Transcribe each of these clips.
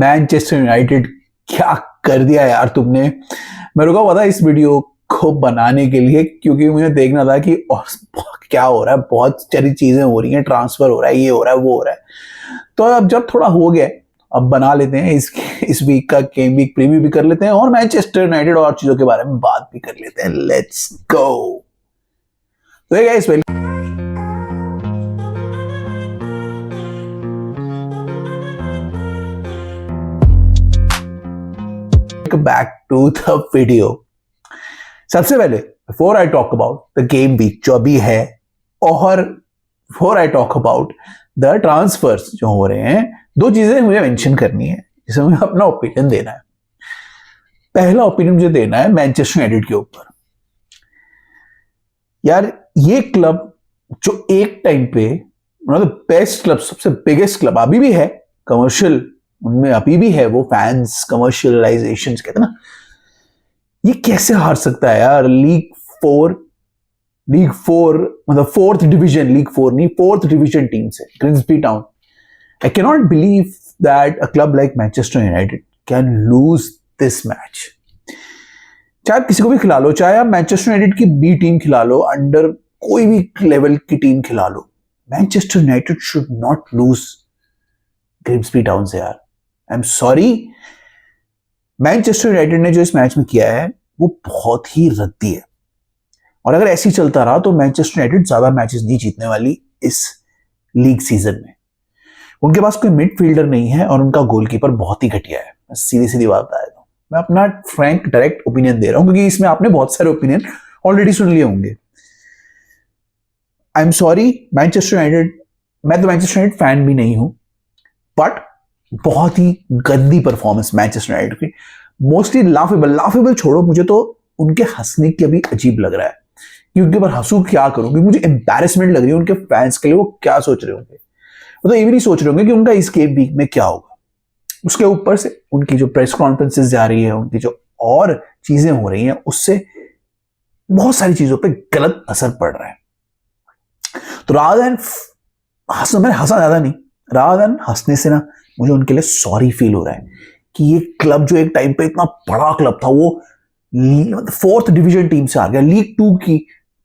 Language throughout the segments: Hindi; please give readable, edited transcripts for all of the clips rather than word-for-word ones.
मैनचेस्टर यूनाइटेड क्या कर दिया यार तुमने। मैं रुका हुआ था इस वीडियो को बनाने के लिए क्योंकि मुझे देखना था कि और क्या हो रहा है। बहुत सारी चीजें हो रही हैं, ट्रांसफर हो रहा है, ये हो रहा है, वो हो रहा है। तो अब जब थोड़ा हो गया अब बना लेते हैं इस वीक का गेम वीक प्रीव्यू भी कर लेते हैं और मैनचेस्टर यूनाइटेड और चीजों के बारे में बात भी कर लेते हैं। Let's go. तो guys back to the video। सबसे पहले before I talk about the game week जो अभी है और before I talk about the transfers जो हो रहे हैं, दो चीजें मुझे मेंशन करनी है जिसमें मुझे अपना ओपिनियन देना है। पहला ओपिनियन मुझे देना है मैनचेस्टर यूनाइटेड के ऊपर। यार ये क्लब जो एक टाइम पे one of the best club, सबसे बिगेस्ट क्लब अभी भी है, कमर्शियल उनमें अभी भी है, वो फैंस कमर्शियलाइजेशन कहते हैं ना, ये कैसे हार सकता है यार। लीग फोर मतलब फोर्थ डिवीजन, लीग फोर नहीं, फोर्थ डिवीजन टीम से Grimsby Town. I can not believe that a club like Manchester United can lose this match. चाहे आप किसी को भी खिला लो, चाहे आप मैनचेस्टर यूनाइटेड की बी टीम खिला लो, अंडर कोई भी लेवल की टीम खिला लो, Manchester United should not lose Grimsby Town से यार। I am sorry, Manchester United ने जो इस मैच में किया है वो बहुत ही रद्दी है और अगर ऐसे ही चलता रहा तो मैनचेस्टर यूनाइटेड ज्यादा मैचेस नहीं जीतने वाली इस लीग सीजन में। उनके पास कोई मिडफील्डर नहीं है और उनका गोलकीपर बहुत ही घटिया है। सीधी सीधी बात बताया तो मैं अपना फ्रैंक डायरेक्ट ओपिनियन दे रहा हूं क्योंकि इसमें आपने बहुत सारे ओपिनियन ऑलरेडी सुन लिए होंगे। आई एम सॉरी मैनचेस्टर यूनाइटेड, मैं तो मैनचेस्टर यूनाइटेड फैन भी नहीं हूं, बट बहुत ही गंदी परफॉर्मेंस मैनचेस्टर यूनाइटेड की। मोस्टली लाफेबल छोड़ो, मुझे तो उनके हंसने की अभी अजीब लग रहा है कि उनके ऊपर हंसू क्या करूं, क्योंकि मुझे एम्बैरेसमेंट लग रही है उनके फैंस के लिए। वो क्या सोच रहे होंगे, वो तो ये भी नहीं सोच रहे होंगे कि उनका इस गेम वीक में क्या होगा। उसके ऊपर से उनकी जो प्रेस कॉन्फ्रेंसेस जा रही है, उनकी जो और चीजें हो रही हैं, उससे बहुत सारी चीजों पे गलत असर पड़ रहा है। तो रादर देन मैंने हंसा ज्यादा नहीं, रादर देन हंसने से ना मुझे उनके लिए सॉरी फील हो रहा है कि ये क्लब जो एक टाइम पे इतना बड़ा क्लब था वो फोर्थ डिवीजन टीम से हार गया, लीग 2 की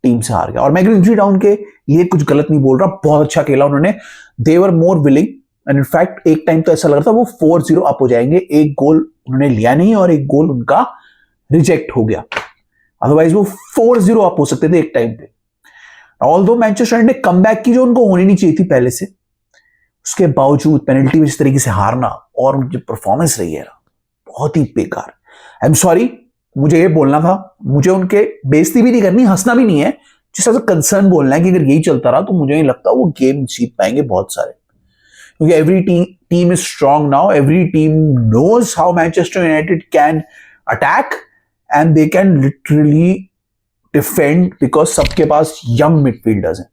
टीम से हार गया। और मैं ग्रिम्सबी टाउन के लिए कुछ गलत नहीं बोल रहा, बहुत अच्छा खेला उन्होंने। दे वर मोर विलिंग एंड इनफैक्ट एक टाइम तो ऐसा लग रहा था वो 4-0 अप हो जाएंगे। एक गोल उन्होंने लिया नहीं और एक गोल उनका रिजेक्ट हो गया, अदरवाइज वो 4-0 अप हो सकते थे एक टाइम पे। ऑल्दो मैनचेस्टर यूनाइटेड ने कमबैक की जो उनको होनी नहीं चाहिए थी पहले से, उसके बावजूद पेनल्टी में इस तरीके से हारना और उनकी परफॉर्मेंस रही है ना बहुत ही बेकार। आई एम सॉरी, मुझे ये बोलना था, मुझे उनके बेइज्जती भी नहीं करनी, हंसना भी नहीं है, जिस तरह से कंसर्न बोलना है कि अगर यही चलता रहा तो मुझे नहीं लगता वो गेम जीत पाएंगे बहुत सारे, क्योंकि every team is strong now, every team knows how Manchester United can attack and they can literally defend because सबके पास यंग मिडफील्डर्स हैं।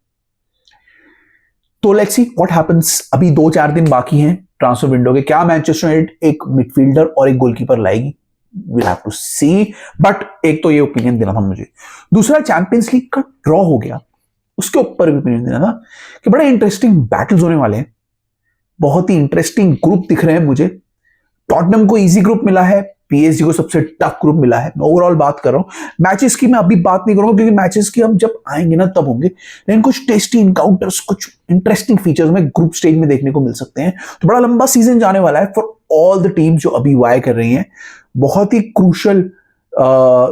तो लेट्स सी व्हाट हैपेंस। अभी 2-4 दिन बाकी हैं ट्रांसफर विंडो के, क्या मैनचेस्टर यूनाइटेड एक मिडफील्डर और एक गोलकीपर लाएगी, we'll have to see। But एक तो ये ओपिनियन देना था मुझे। दूसरा, चैंपियंस लीग का ड्रॉ हो गया, उसके ऊपर भी ओपिनियन देना था कि बड़े इंटरेस्टिंग बैटल्स होने वाले हैं, बहुत ही इंटरेस्टिंग ग्रुप दिख रहे हैं मुझे। टॉटनहम को इजी ग्रुप मिला है, पीएसजी को सबसे टफ ग्रुप मिला है। मैं ओवरऑल बात कर रहा हूं, मैचेस की मैं अभी बात नहीं करूंगा क्योंकि मैचेस की हम जब आएंगे ना तब होंगे, लेकिन कुछ टेस्टी इनकाउंटर्स, कुछ इंटरेस्टिंग फीचर्स में ग्रुप स्टेज में देखने को मिल सकते हैं। तो बड़ा लंबा सीजन जाने वाला है फॉर ऑल द टीम्स जो अभी वाई कर रही हैं। बहुत ही क्रूशल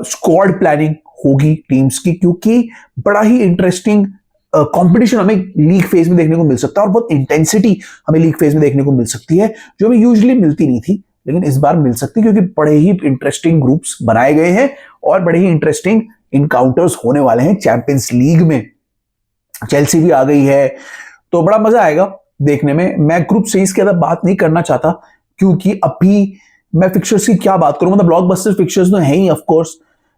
स्क्वाड प्लानिंग होगी टीम्स की, क्योंकि बड़ा ही इंटरेस्टिंग कंपटीशन हमें लीग फेज में देखने को मिल सकता है और बहुत इंटेंसिटी हमें लीग फेज में देखने को मिल सकती है जो हमें यूजुअली मिलती नहीं थी, लेकिन इस बार मिल सकती है क्योंकि बड़े ही इंटरेस्टिंग ग्रुप्स बनाए गए हैं और बड़े ही इंटरेस्टिंग इनकाउंटर्स होने वाले हैं चैंपियंस लीग में। चेल्सी भी आ गई है तो बड़ा मजा आएगा देखने में। मैं ग्रुप स्टेज की बात नहीं करना चाहता क्योंकि अभी मैं फिक्चर्स की क्या बात करूं, मतलब ब्लॉकबस्टर फिक्चर्स तो है ही। ऑफ कोर्स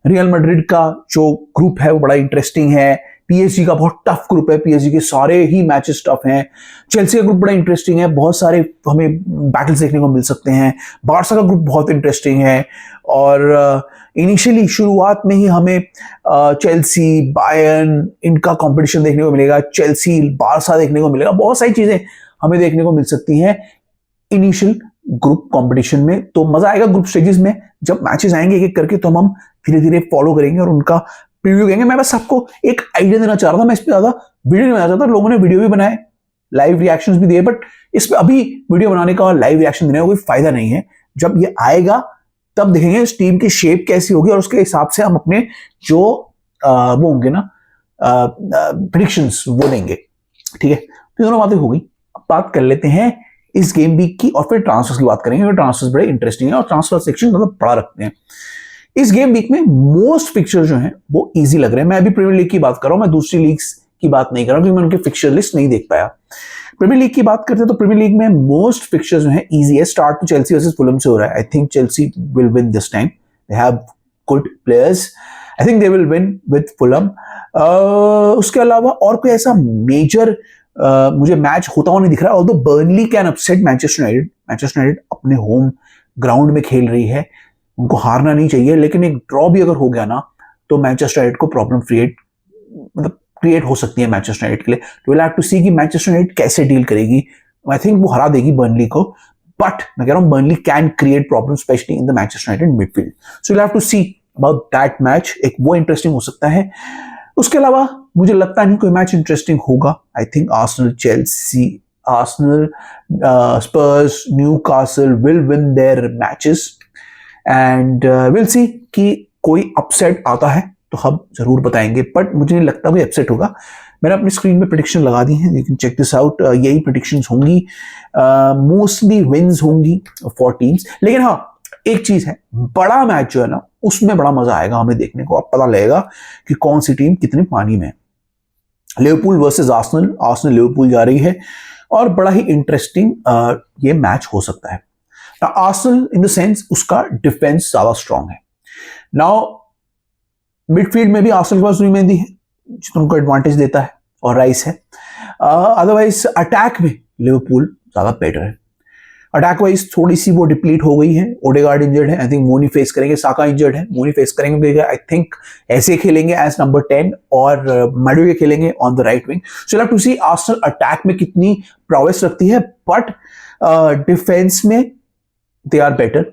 रियल मैड्रिड का जो ग्रुप है वो बड़ा इंटरेस्टिंग है, पीएसजी का बहुत टफ ग्रुप है, पीएसजी के सारे ही मैचेस टफ हैं, चेल्सी का ग्रुप बड़ा इंटरेस्टिंग है, बहुत सारे हमें बैटल्स देखने को मिल सकते हैं, बार्सा का ग्रुप बहुत इंटरेस्टिंग है और इनिशियली शुरुआत में ही हमें चेल्सी, बायर्न इनका कंपटीशन देखने को मिलेगा, चेल्सी बार्सा देखने को मिलेगा, बहुत सारी चीजें हमें देखने को मिल सकती हैं इनिशियल ग्रुप कंपटीशन में, तो मजा आएगा ग्रुप स्टेजेस में जब मैचेस आएंगे एक एक करके, तो हम धीरे धीरे फॉलो करेंगे और उनका प्रीव्यू करेंगे। मैं बस आपको एक आइडिया देना चाह रहा था, मैं इस पर ज्यादा वीडियो नहीं बनाना चाहता। लोगों ने वीडियो भी बनाए, लाइव रिएक्शंस भी दिए, बट इस पर अभी वीडियो बनाने का और लाइव रिएक्शन देने का कोई फायदा नहीं है। जब ये आएगा तब देखेंगे इस टीम की शेप कैसी होगी और उसके हिसाब से हम अपने जो वो होंगे ना प्रेडिक्शंस वो देंगे, ठीक है। तो दोनों बातें हो गई। अब बात कर लेते हैं इस गेम वीक की और फिर ट्रांसफर्स की बात करेंगे, ट्रांसफर्स बड़े इंटरेस्टिंग है और ट्रांसफर सेक्शन मतलब बड़ा रखते हैं। इस गेम वीक में मोस्ट फिक्चर जो हैं वो इजी लग रहे हैं। मैं अभी प्रीमियर लीग की बात कर रहा हूं, मैं दूसरी लीग्स की बात नहीं कर रहा क्योंकि मैं उनके फिक्चर लिस्ट नहीं देख पाया। प्रीमियर लीग की बात करते हैं तो प्रीमियर लीग में मोस्ट फिक्चर्स जो हैं इजी है। स्टार्ट तो चेल्सी वर्सेस फुलहम से हो रहा है। I think Chelsea will win this time, they have good players, I think they will win with Fulham. उसके अलावा और कोई ऐसा मेजर मुझे मैच होता हुआ नहीं दिख रहा है। Although Burnley can upset Manchester United. Manchester United अपने होम ग्राउंड में खेल रही है, उनको हारना नहीं चाहिए, लेकिन एक ड्रॉ भी अगर हो गया ना तो मैनचेस्टर यूनाइटेड को प्रॉब्लम क्रिएट हो सकती है मैनचेस्टर यूनाइटेड के लिए। तो विल हैव टू सी कि मैनचेस्टर यूनाइटेड कैसे डील करेगी। आई थिंक वो हरा देगी बर्नली को, बट मैं कह रहा हूं Burnley can create problem specially in the Manchester United midfield. So will have to see about that match, एक वो इंटरेस्टिंग हो सकता है। उसके अलावा मुझे लगता नहीं कोई मैच इंटरेस्टिंग होगा। I think Arsenal Chelsea, Arsenal Spurs, Newcastle will win their matches and will see कि कोई अपसेट आता है तो हम जरूर बताएंगे, बट मुझे नहीं लगता कोई अपसेट होगा। मैंने अपनी स्क्रीन में प्रेडिक्शन लगा दी है, you can check this out. यही प्रेडिक्शंस होंगी, मोस्टली विन्स होंगी फॉर टीम्स। लेकिन हाँ एक चीज है, बड़ा मैच जो है ना उसमें बड़ा मजा आएगा हमें देखने को। अब पता लगेगा कि कौन सी टीम कितने पानी में है। Liverpool versus Arsenal, Arsenal Liverpool जा रही है और बड़ा ही इंटरेस्टिंग ये मैच हो सकता है। आर्सेनल इन द सेंस उसका डिफेंस ज्यादा स्ट्रांग है। नाउ मिडफील्ड में भी आर्सेनल के पास ज़ुबिमेंदी है जो उनको एडवांटेज देता है और राइस है। अदरवाइज अटैक में लिवरपूल ज्यादा बेटर है। अटैक वाइज थोड़ी सी वो डिप्लीट हो गई है। ओडेगार्ड इंजर्ड है, आई थिंक मोनी फेस करेंगे। साका इंजर्ड है, मोनी फेस करेंगे। आई थिंक ऐसे खेलेंगे एज नंबर 10 और मैडुए खेलेंगे on the right wing. So have to see Arsenal attack में कितनी प्रोग्रेस रखती है, बट डिफेंस में दे आर बेटर।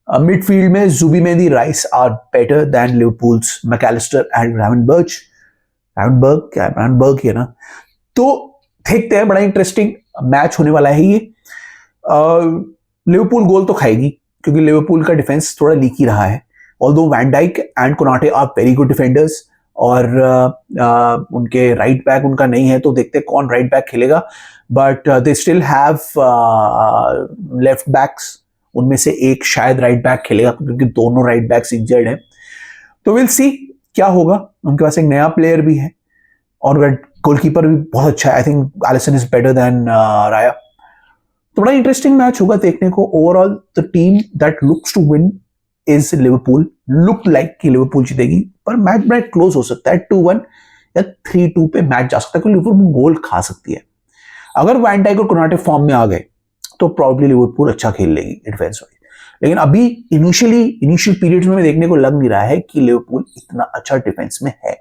मिडफील्ड में Zubimendi, Rice are better than Liverpool's Mac Allister and Gravenberch. Gravenberg है ना। तो देखते हैं, बड़ा इंटरेस्टिंग मैच होने वाला है ये। लिवरपूल गोल तो खाएगी क्योंकि लिवरपूल का डिफेंस थोड़ा लीकी रहा है। Although Van Dijk and Konate are very good defenders और उनके राइट बैक उनका नहीं है, तो देखते हैं कौन राइट बैक खेलेगा। But they still have left backs, उनमें से एक शायद राइट बैक खेलेगा क्योंकि दोनों राइट बैक्स इंजर्ड हैं। तो विल सी क्या होगा। उनके पास एक नया प्लेयर भी है और गोलकीपर भी बहुत अच्छा है। I think Alisson is better than Raya. तो बड़ा इंटरेस्टिंग मैच होगा देखने को। Overall the team that looks to win is Liverpool. Look like कि लिवरपूल जीतेगी, पर मैच बड़ा क्लोज हो सकता है। 2-1 या 3-2 पे मैच जा सकता है क्योंकि लिवरपूल गोल खा सकती है। अगर वैन डाइक और कोनाटे फॉर्म में आ गए तो प्रॉब्ली लिवरपूल अच्छा खेल लेगी डिफेंस वाइज। लेकिन अभी इनिशियल पीरियड्स में देखने को लग नहीं रहा है कि लिवरपूल इतना अच्छा डिफेंस में है।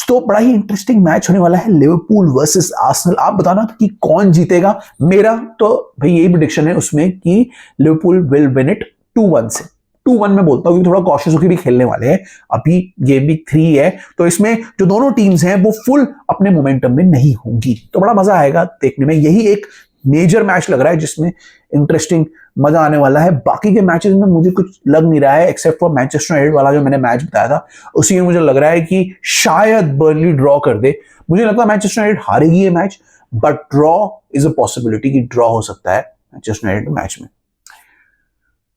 तो बड़ा ही इंटरेस्टिंग मैच होने वाला है लिवरपूल वर्सेस आर्सेनल। आप बताना कि कौन जीतेगा। मेरा तो भाई यही प्रेडिक्शन है उसमें कि लिवरपूल विल विन इट 2-1 से। 2-1 में बोलता हूं क्योंकि थोड़ा कॉशियस होकर भी खेलने वाले हैं। अभी गेम वीक 3 है तो इसमें जो दोनों टीम्स हैं वो फुल अपने मोमेंटम में नहीं होंगी, तो बड़ा मजा आएगा देखने में। यही एक मेजर मैच लग रहा है जिसमें इंटरेस्टिंग मजा आने वाला है। बाकी के मैचेस में मुझे कुछ लग नहीं रहा है एक्सेप्ट फॉर मैनचेस्टर यूनाइटेड वाला जो मैंने मैच बताया था, उसी में मुझे लग रहा है कि शायद बर्नली ड्रॉ कर दे। मुझे लगता है मैनचेस्टर यूनाइटेड हारेगी ये match, but draw is a possibility कि ड्रॉ हो सकता है मैनचेस्टर यूनाइटेड मैच में।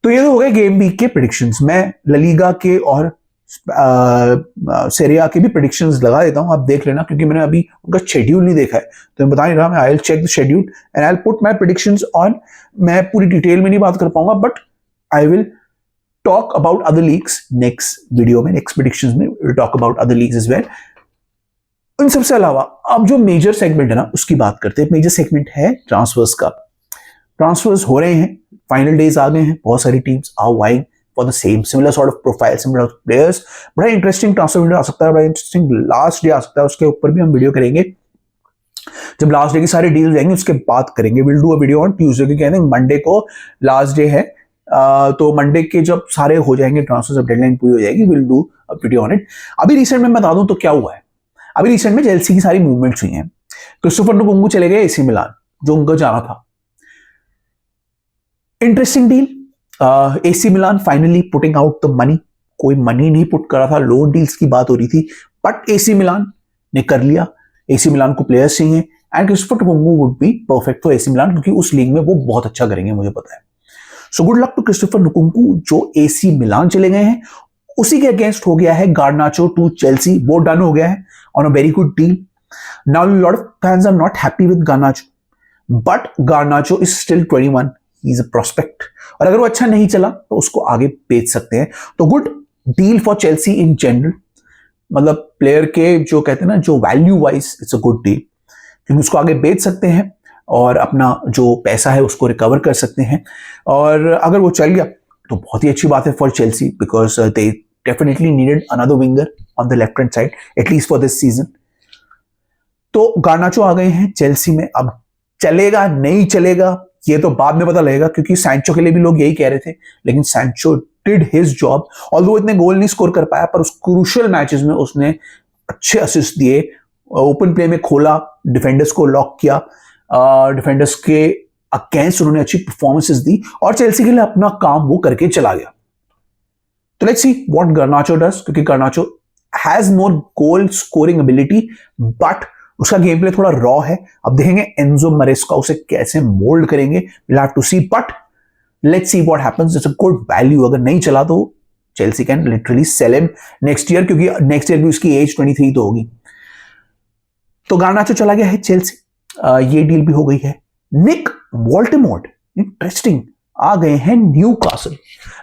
तो ये तो हो गए गेम वीक के प्रेडिक्शंस। मैं ला लीगा के और सेरिया के भी प्रेडिक्शंस लगा देता हूं, आप देख लेना क्योंकि मैंने अभी उनका शेड्यूल नहीं देखा है तो मैं बता नहीं रहा। मैं I will check the schedule and I will put my predictions on. मैं पूरी डिटेल में नहीं बात कर पाऊंगा, but I will talk about other leagues next video में, नेक्स्ट प्रेडिक्शंस में will talk about other leagues as well. इन सबसे अलावा अब जो मेजर सेगमेंट है ना उसकी बात करते हैं। मेजर सेगमेंट है ट्रांसफर्स का। ट्रांसफर्स हो रहे हैं, फाइनल डेज आ गए हैं, बहुत सारी teams are vying for the same similar sort of profile, similar players। बड़ा इंटरेस्टिंग ट्रांसफर विंडो आ सकता है, बड़ा इंटरेस्टिंग लास्ट डे आ सकता है, उसके ऊपर भी हम वीडियो करेंगे। जब लास्ट डे की सारे डील जाएंगे उसके बाद करेंगे। Will do a video on Tuesday, क्योंकि मंडे को लास्ट डे है। तो मंडे के जब सारे हो जाएंगे ट्रांसफर, सब डेडलाइन पूरी हो जाएगी, will do a video on it. अभी रिसेंट में बता दूं तो क्या हुआ है। अभी रिसेंट में चेल्सी की सारी मूवमेंट्स हुई हैं। क्रिस्टोफर नुकुंगू चले गए एसी मिलान, जो उनको जाना था। Interesting deal. AC Milan finally putting out the money. कोई मनी नहीं पुट कर रहा था, लोन डील्स की बात हो रही थी, बट एसी मिलान ने कर लिया। एसी मिलान को प्लेयर्स चाहिए and Christopher Nkunku would be perfect for AC Milan, क्योंकि उस लीग में वो बहुत अच्छा करेंगे, मुझे पता है। So good luck to Christopher Nkunku जो एसी मिलान चले गए हैं। उसी के अगेंस्ट हो गया है गार्नाचो टू चेल्सी, वो डन हो गया है on a very good deal. Now lot of fans are not happy with Garnacho, but Garnacho is still 21, he is a prospect, और अगर वो अच्छा नहीं चला तो उसको आगे बेच सकते हैं। तो good deal for Chelsea in general, मतलब प्लेयर के जो कहते हैं ना, जो value wise it's a good deal, क्योंकि उसको आगे बेच सकते हैं और अपना जो पैसा है उसको रिकवर कर सकते हैं। और अगर वो चल गया तो बहुत ही अच्छी बात है for Chelsea, because they definitely needed another winger on the left hand side, at least for this season. तो गार्नाचो आ गए हैं चेल्सी में। अब चलेगा नहीं चलेगा ये तो बाद में पता लगेगा, क्योंकि सैंचो के लिए भी लोग यही कह रहे थे, लेकिन Sancho did his job. Although इतने गोल नहीं स्कोर कर पाया, पर उस क्रूशियल मैचेस में उसने अच्छे असिस्ट दिए, ओपन प्ले में खोला, डिफेंडर्स को लॉक किया, डिफेंडर्स के अगेंस्ट उन्होंने अच्छी परफॉर्मेंसेस दी, और चेल्सी के लिए अपना काम वो करके चला गया। तो let's see what Garnacho does, क्योंकि Garnacho has more goal scoring ability, but उसका गेम प्ले थोड़ा रॉ है। अब देखेंगे एंजो मरेस्का उसे कैसे मोल्ड करेंगे, will have to see, but let's see what happens. It's a good value. अगर नहीं चला तो Chelsea can literally sell him next year, क्योंकि नेक्स्ट ईयर भी उसकी एज 23 तो होगी। तो गार्नाचो चला गया है चेल्सी, ये डील भी हो गई है। निक वोल्टेमोर्ट, इंटरेस्टिंग, आ गए हैं न्यूकासल।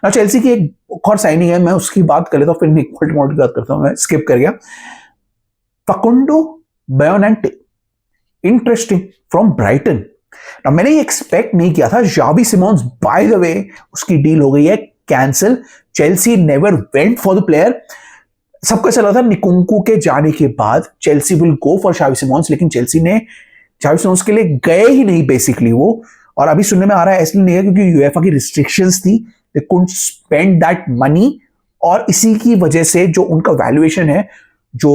ना चेल्सी की एक और साइनिंग है, मैं उसकी बात कर लेता हूं, फिर निक वोल्टेमोर्ट की बात करता हूं, मैं स्किप कर गया। Facundo Buonanotte, interesting, from Brighton. ना मैंने ये एक्सपेक्ट नहीं किया था। Xavi Simons by the way उसकी डील हो गई है cancel. Chelsea never went for the player. सबका चला था निकुंकू के जाने के बाद Chelsea will go for Xavi Simons, लेकिन चेल्सी ने जावी सिमोन्स के लिए गए ही नहीं बेसिकली वो। और अभी सुनने में आ रहा है इसलिए नहीं है क्योंकि यूएफए की रिस्ट्रिक्शंस थी, they couldn't spend that money, और इसी की वजह से जो उनका वैल्यूएशन है, जो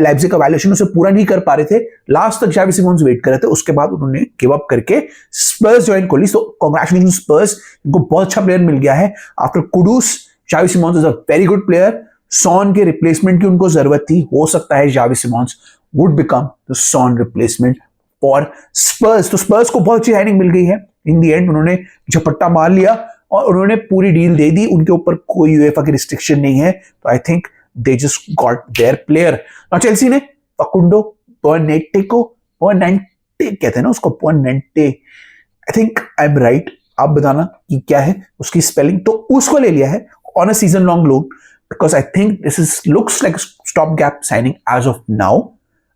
लाइप्जिग का वैल्यूएशन उसे पूरा नहीं कर पा रहे थे। लास्ट तक जावी सिमोन्स वेट कर रहे थे, उसके बाद उन्होंने गिव अप करके स्पर्स ज्वाइन कर ली। तो कांग्रेचुलेशन स्पर्स, इनको बहुत अच्छा प्लेयर मिल गया है after Kudus. Xavi Simons is a very good player. Son के रिप्लेसमेंट की उनको जरूरत थी, हो सकता है Xavi Simons would become the Son replacement for Spurs. तो स्पर्स को बहुत अच्छी साइनिंग मिल गई है। इन दी एंड उन्होंने झपट्टा मार लिया और उन्होंने पूरी डील दे दी। उनके ऊपर कोई यूएफए की रिस्ट्रिक्शन नहीं है, तो I think they just got their player. Now Chelsea ने फकुंडो बेयोनेंटे को, बेयोनेंटे कहते हैं ना उसको, Buonanotte, I think I am right, आप बताना कि क्या है उसकी स्पेलिंग। तो उसको ले लिया है on a season long loan, because I think this is looks like stop gap signing as of now.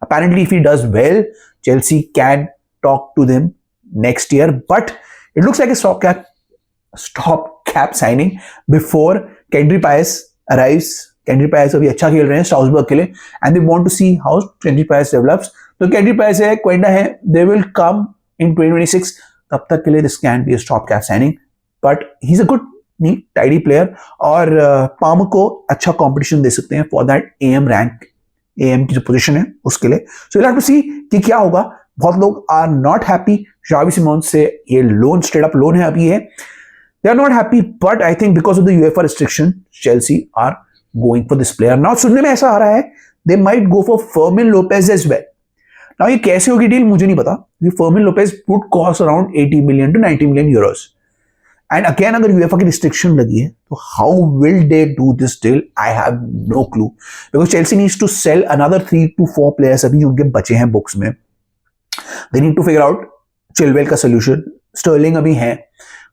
Apparently if he does well, Chelsea can talk to them next year, but it looks like a stop-gap signing before Kendry Páez arrives. Kendry Paez अभी अच्छा खेल रहे हैं स्ट्रासबर्ग के लिए, and they want to see how Kendry Paez develops. तो कैंड्री पायस है, क्वेंडा है, दे विल कम इन 2026। तब तक के लिए this can be a stop gap signing, but he is a good neat tidy player, और पाम को अच्छा कंपटीशन दे सकते हैं for that AM rank, AM की जो पोजीशन है उसके लिए। So will have to see कि क्या होगा। बहुत लोग are not happy Xavi Simons से, ये लोन स्ट्रेट अप लोन है अभी है, they are not happy, but I think because of the UEFA restriction Chelsea are going for this player. Now सुनने में ऐसा आ रहा है they might go for Fermin Lopez as well. Now ये कैसे होगी डील मुझे नहीं पता, क्योंकि Fermin Lopez would cost around 80 million to 90 million euros. And again अगर UEFA की रिस्ट्रिक्शन लगी है तो how will they do this deal? I have no clue. Because Chelsea needs to sell another 3 to 4 players अभी उनके बचे हैं बुक्स में. They need to figure out Chilwell का solution. Sterling अभी है,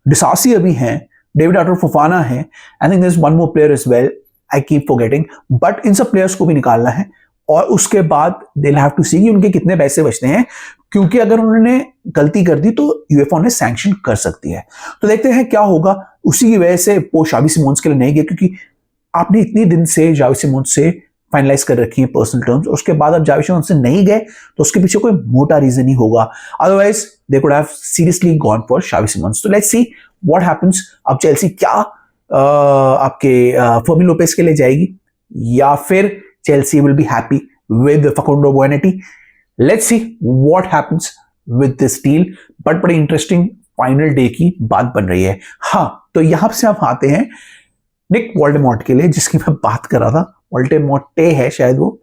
Disasi अभी है, David Arthur Fofana है. I think there's one more player as well. I keep forgetting, but इन सब प्लेयर्स को भी निकालना है, और उसके बाद they'll have to see कि उनके कितने पैसे बचते हैं, क्योंकि अगर उन्होंने गलती कर दी तो यूएफए ने सैंक्शन कर सकती है। तो देखते हैं क्या होगा। उसी की वजह से वो जावी सिमोन्स के लिए नहीं गया, क्योंकि आपने इतने दिन से जावी सिमोन्स से फाइनलाइज कर रखी है पर्सनल टर्म्स, उसके बाद अब जावी सिमंस से नहीं गए तो उसके पीछे कोई मोटा रीजन ही होगा, otherwise they could have seriously gone for Xavi Simons. तो लेट्स सी व्हाट हैपेंस। अब चेल्सी क्या आपके फर्मिन लोपेज के लिए जाएगी या फिर Chelsea will be happy with Facundo Buonanotte. Let's see what happens with this deal, but बड़ी इंटरेस्टिंग फाइनल डे की बात बन रही है। हाँ, तो यहां से आप आते हैं निक वोल्डेमॉर्ट के लिए, जिसकी मैं बात कर रहा था, वोल्डेमॉर्टे है शायद वो।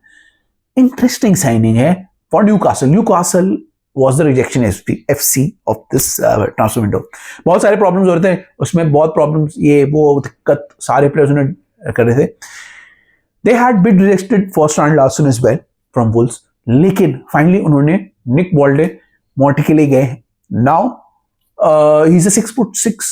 इंटरेस्टिंग साइनिंग है for Newcastle. Newcastle was the rejection FC of this transfer window। बहुत सारे प्रॉब्लम्स हो रहे थे उसमें, बहुत प्रॉब्लम्स, ये वो दिक्कत सारे प्लेयर्स ने कर रहे थे। They had been rejected first round last season as well from Wolves, लेकिन फाइनली उन्होंने निक वोल्डेमॉर्ट के लिए गए। Now he is a 6'6"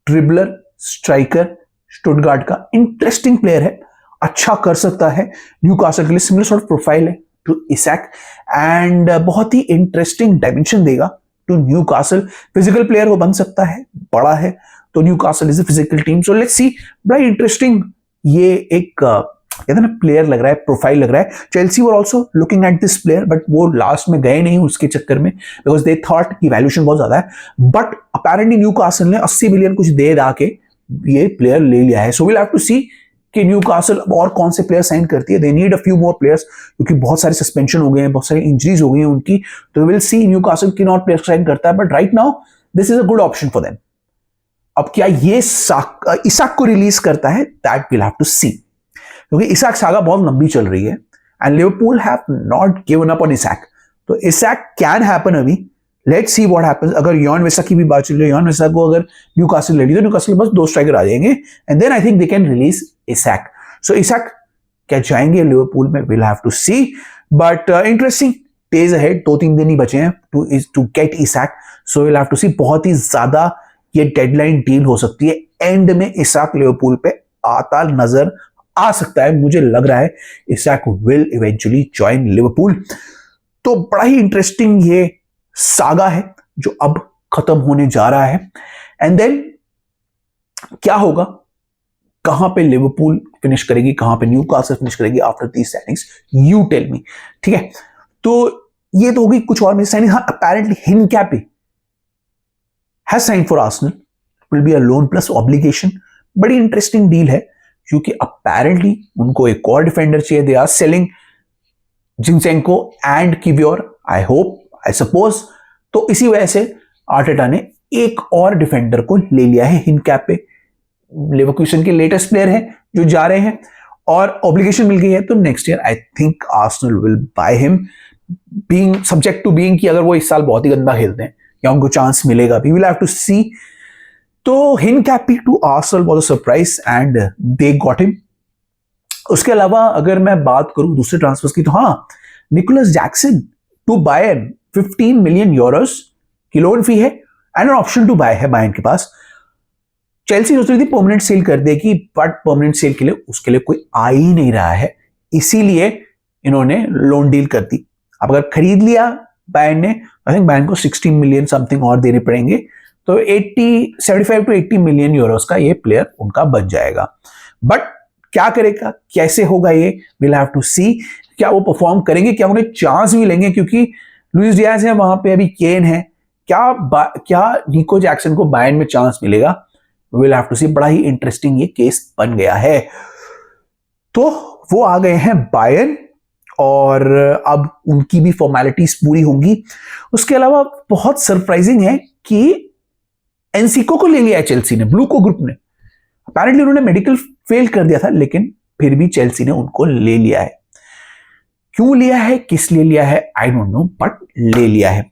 dribbler striker, Stuttgart का इंटरेस्टिंग प्लेयर है, अच्छा कर सकता है न्यूकासल के लिए, सिमिलर सॉर्ट प्रोफाइल है टू इसाक एंड बहुत ही इंटरेस्टिंग डायमेंशन देगा टू न्यूकासल। फिजिकल प्लेयर वो बन सकता है, बड़ा है, तो Newcastle is a physical team. So let's see, बड़ा इंटरेस्टिंग ये एक कहते हैं ना प्लेयर लग रहा है, प्रोफाइल लग रहा है। Chelsea were also looking at this player, but वो लास्ट में गए नहीं उसके चक्कर में, बिकॉज दे थॉट की वैल्यूएशन बहुत ज्यादा है। बट अपेरेंटली न्यूकासल ने 80 मिलियन कुछ दे दा के ये प्लेयर ले लिया है। So we'll have to see कि न्यूकासल और कौन से प्लेयर साइन करती है। They need a few more players, क्योंकि बहुत सारे सस्पेंशन हो गए हैं, बहुत सारी इंजरीज हो गई हैं उनकी, तो विल सी न्यूकासल किन और प्लेयर साइन करता है। But right now this is a good option for them. अब क्या ये इसाक को रिलीज करता है, that will have to see, क्योंकि इसाक सागा बहुत लंबी चल रही है and Liverpool have not given up on Isak. तो इसाक कैन हैपन अभी, लेट्स सी व्हाट हैपेंस। अगर योन विसा की भी बात चल रही है, योन विसा को अगर न्यूकासल ले ली तो न्यूकासल के पास 2 स्ट्राइकर आ जाएंगे and then I think they can release Isak. So Isak क्या जाएंगे लिवरपूल में, will have to see, but interesting days ahead, 2-3 दिन ही बचे हैं to get Isak. So will have to see, बहुत ही ज्यादा ये डेडलाइन डील हो सकती है, एंड में इसाक लिवरपूल पे आता नजर आ सकता है। मुझे लग रहा है Isak will eventually join Liverpool. तो बड़ा ही इंटरेस्टिंग ये सागा है जो अब खत्म होने जा रहा है। एंड देन क्या होगा, कहां पे लिवरपूल फिनिश करेगी, कहां पे न्यूकासल फिनिश करेगी after these signings, you tell me. ठीक है, तो ये तो होगी कुछ और में साइनिंग। हाँ, apparently Hincapie has signed for Arsenal, will be a loan plus obligation. बड़ी इंटरेस्टिंग डील है, क्योंकि अपेरेंटली उनको एक और डिफेंडर चाहिए। They are selling Zinchenko and Kiwior, I hope, I suppose. तो इसी वजह से आर्टेटा ने एक और डिफेंडर को ले लिया है हिनकैपे। लेवरकुसन के लेटेस्ट प्लेयर हैं जो जा रहे हैं और ऑब्लिगेशन मिल गई है, तो next year I think Arsenal will buy him, being subject to being कि अगर वो इस साल बहुत ही गंदा खेलते हैं या उनको चांस मिलेगा, we will have to see. तो Hincapie to Arsenal was a surprise and they got him. उसके अलावा अगर मैं बात करूं दूसरे ट्रांसफर्स की, तो हाँ, Nicolas Jackson to Bayern, 15 million euros की लोन फी है and an option to buy है बायर्न के पास। चेल्सी सोच रही थी परमानेंट सेल कर देगी, बट परमानेंट सेल के लिए उसके लिए कोई आ ही नहीं रहा है, इसीलिए इन्होंने लोन डील कर दी। अब अगर खरीद लिया बायर्न ने, आई थिंक बायर्न को 16 मिलियन समथिंग और देने पड़ेंगे, तो 75 to 80 मिलियन यूरोस का ये प्लेयर उनका बन जाएगा। बट क्या करेगा, कैसे होगा, ये विल हैव टू सी। क्या वो परफॉर्म करेंगे, क्या उन्हें चांस भी लेंगे, क्योंकि लुइस डियाज है वहां पे, अभी केन है, क्या निको जैक्सन को बायर्न में चांस मिलेगा, विल हैव टू सी। बड़ा ही इंटरेस्टिंग ये केस बन गया है। तो वो आ गए हैं बायर्न और अब उनकी भी फॉर्मेलिटीज पूरी होंगी। उसके अलावा बहुत सरप्राइजिंग है कि एनसिको को ले लिया है चेल्सी ने, ब्लू को ग्रुप ने। अपेरेंटली उन्होंने मेडिकल फेल कर दिया था, लेकिन फिर भी चेल्सी ने उनको ले लिया है। क्यों लिया है, किस लिए लिया है, आई डोंट नो, बट ले लिया है।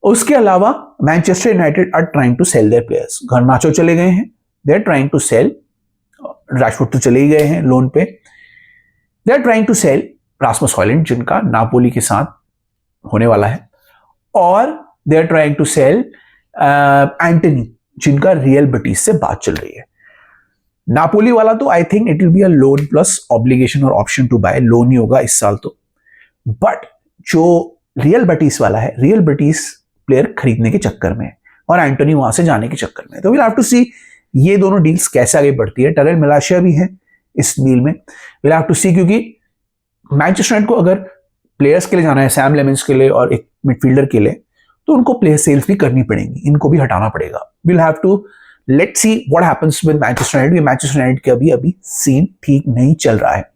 उसके अलावा Manchester United are trying to sell their players. Garnacho चले गए हैं, they are trying to sell. Rashford तो चले ही गए हैं लोन पे। They are trying to sell Rasmus Hojlund, जिनका नापोली के साथ होने वाला है, और they are trying to sell Antony, जिनका रियल बेटिस से बात चल रही है। नापोली वाला तो I think it will be a loan plus obligation और ऑप्शन टू बाय, लोन ही होगा इस साल तो। बट जो रियल बेटिस वाला है, रियल बेटिस प्लेयर खरीदने के चक्कर में है और एंटोनी वहां से जाने के चक्कर में, तो विल हैव टू सी ये दोनों डील्स कैसे आगे बढ़ती है। टरेल मिलाशिया भी है इस डील में, विल हैव टू सी, क्योंकि मैनचेस्टर यूनाइटेड को अगर प्लेयर्स के लिए जाना है, सैम लेमेंस के लिए और एक मिडफील्डर के लिए, तो उनको प्लेयर सेल्स भी करनी पड़ेंगी, इनको भी हटाना पड़ेगा। Will have to let's see what happens with Manchester United. Manchester United का अभी सीन ठीक नहीं चल रहा है।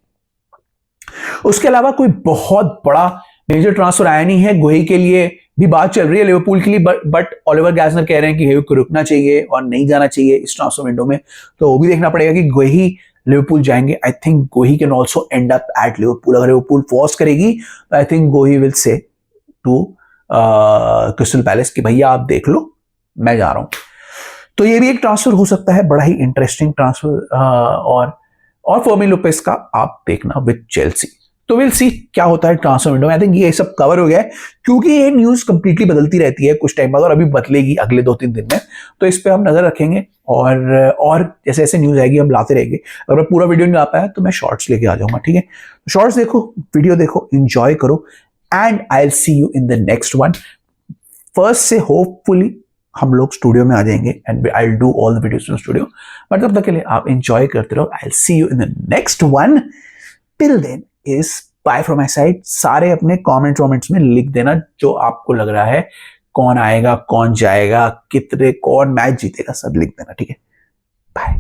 उसके अलावा कोई बहुत बड़ा मेजर ट्रांसफर आया नहीं है। गोही के लिए भी बात चल रही है लिवरपूल के लिए, बट ओलिवर ग्लासनर कह रहे हैं कि हेविक को रुकना चाहिए और नहीं जाना चाहिए इस ट्रांसफर विंडो में, तो वो भी देखना पड़ेगा कि गोही लिवरपूल जाएंगे। I think Guehi can also end up at Liverpool. अगर लिवरपूल फोर्स करेगी तो I think Guehi will say to Crystal Palace कि भैया आप देख लो, मैं जा रहा हूं। तो ये भी एक ट्रांसफर हो सकता है, बड़ा ही इंटरेस्टिंग ट्रांसफर। और फर्मिन लोपेस का आप देखना विद चेल्सी। तो विल सी क्या होता है ट्रांसफर विंडो में। आई थिंक ये सब कवर हो गया है, क्योंकि ये न्यूज कंप्लीटली बदलती रहती है कुछ टाइम बाद और अभी बदलेगी अगले 2-3 दिन में, तो इस पे हम नजर रखेंगे और जैसे जैसे न्यूज आएगी हम लाते रहेंगे। अगर मैं पूरा वीडियो नहीं ला पाया तो मैं शॉर्ट्स लेके आ जाऊंगा, ठीक है। शॉर्ट्स देखो, वीडियो देखो, एंजॉय करो, and I will see you in the next one. First से होपफुली हम लोग स्टूडियो में आ जाएंगे and I will do all the videos in studio, but तब तक के लिए आप एंजॉय करते रहो। I will see you in the next one. Till then is bye from my side. सारे अपने कमेंट्स में लिख देना जो आपको लग रहा है, कौन आएगा, कौन जाएगा, कितने, कौन मैच जीतेगा, सब लिख देना, ठीक है। बाय।